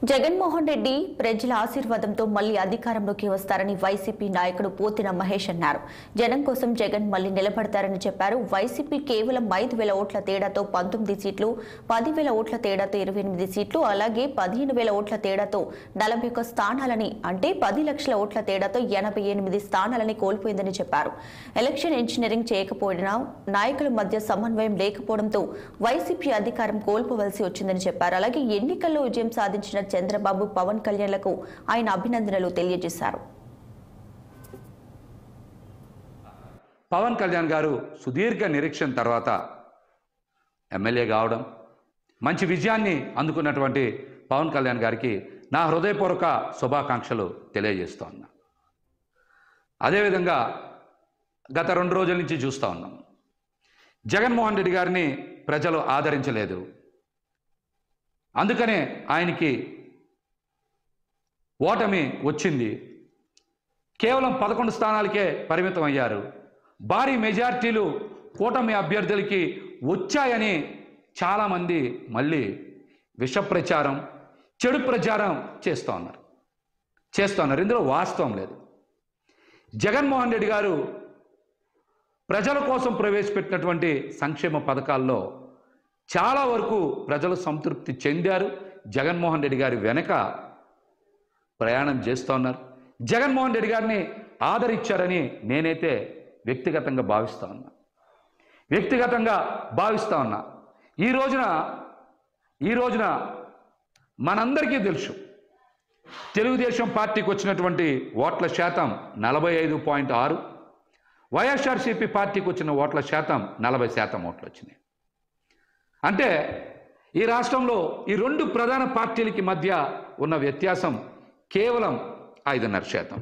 జగన్మోహన్ రెడ్డి ప్రజల ఆశీర్వాదంతో మళ్లీ అధికారంలోకి వస్తారని వైసీపీ నాయకుడు పోతిన మహేష్ అన్నారు. జనం కోసం జగన్ మళ్లీ నిలబడతారని చెప్పారు. వైసీపీ కేవలం 5,000 ఓట్ల తేడాతో 19 సీట్లు, 10,000 ఓట్ల తేడాతో 28 సీట్లు, అలాగే 15,000 ఓట్ల తేడాతో 41 స్థానాలని, అంటే 10 లక్షల ఓట్ల తేడాతో 88 స్థానాలని కోల్పోయిందని చెప్పారు. ఎలక్షన్ ఇంజనీరింగ్ చేయకపోయినా నాయకుల మధ్య సమన్వయం లేకపోవడంతో వైసీపీ అధికారం కోల్పోవలసి వచ్చిందని చెప్పారు. అలాగే ఎన్నికల్లో విజయం సాధించిన చంద్రబాబు, పవన్ కళ్యాణ్లకు ఆయన అభినందనలు తెలియజేశారు. పవన్ కళ్యాణ్ గారు సుదీర్ఘ నిరీక్షణ తర్వాత ఎమ్మెల్యే కావడం, మంచి విజయాన్ని అందుకున్నటువంటి పవన్ కళ్యాణ్ గారికి నా హృదయపూర్వక శుభాకాంక్షలు తెలియజేస్తూ ఉన్నా. అదేవిధంగా గత 2 రోజుల నుంచి చూస్తూ ఉన్నాం, జగన్మోహన్ రెడ్డి గారిని ప్రజలు ఆదరించలేదు. అందుకనే ఆయనకి ఓటమి వచ్చింది. కేవలం 11 స్థానాలకే పరిమితం అయ్యారు. భారీ మెజార్టీలు కూటమి అభ్యర్థులకి వచ్చాయని చాలామంది మళ్ళీ విష ప్రచారం, చెడు ప్రచారం చేస్తున్నారు. ఇందులో వాస్తవం లేదు. జగన్మోహన్ రెడ్డి గారు ప్రజల కోసం ప్రవేశపెట్టినటువంటి సంక్షేమ పథకాల్లో చాలా వరకు ప్రజలు సంతృప్తి చెందారు. జగన్మోహన్ రెడ్డి గారి వెనక ప్రయాణం చేస్తూ ఉన్నారు. జగన్మోహన్ రెడ్డి గారిని ఆదరించారని నేనైతే వ్యక్తిగతంగా భావిస్తా ఉన్నా. ఈ రోజున మనందరికీ తెలుసు, తెలుగుదేశం పార్టీకి వచ్చినటువంటి ఓట్ల శాతం 45.6, వైఎస్ఆర్సీపీ పార్టీకి వచ్చిన ఓట్ల శాతం 40% ఓట్లు వచ్చినాయి. అంటే ఈ రాష్ట్రంలో ఈ 2 ప్రధాన పార్టీలకి మధ్య ఉన్న వ్యత్యాసం కేవలం 5.5%.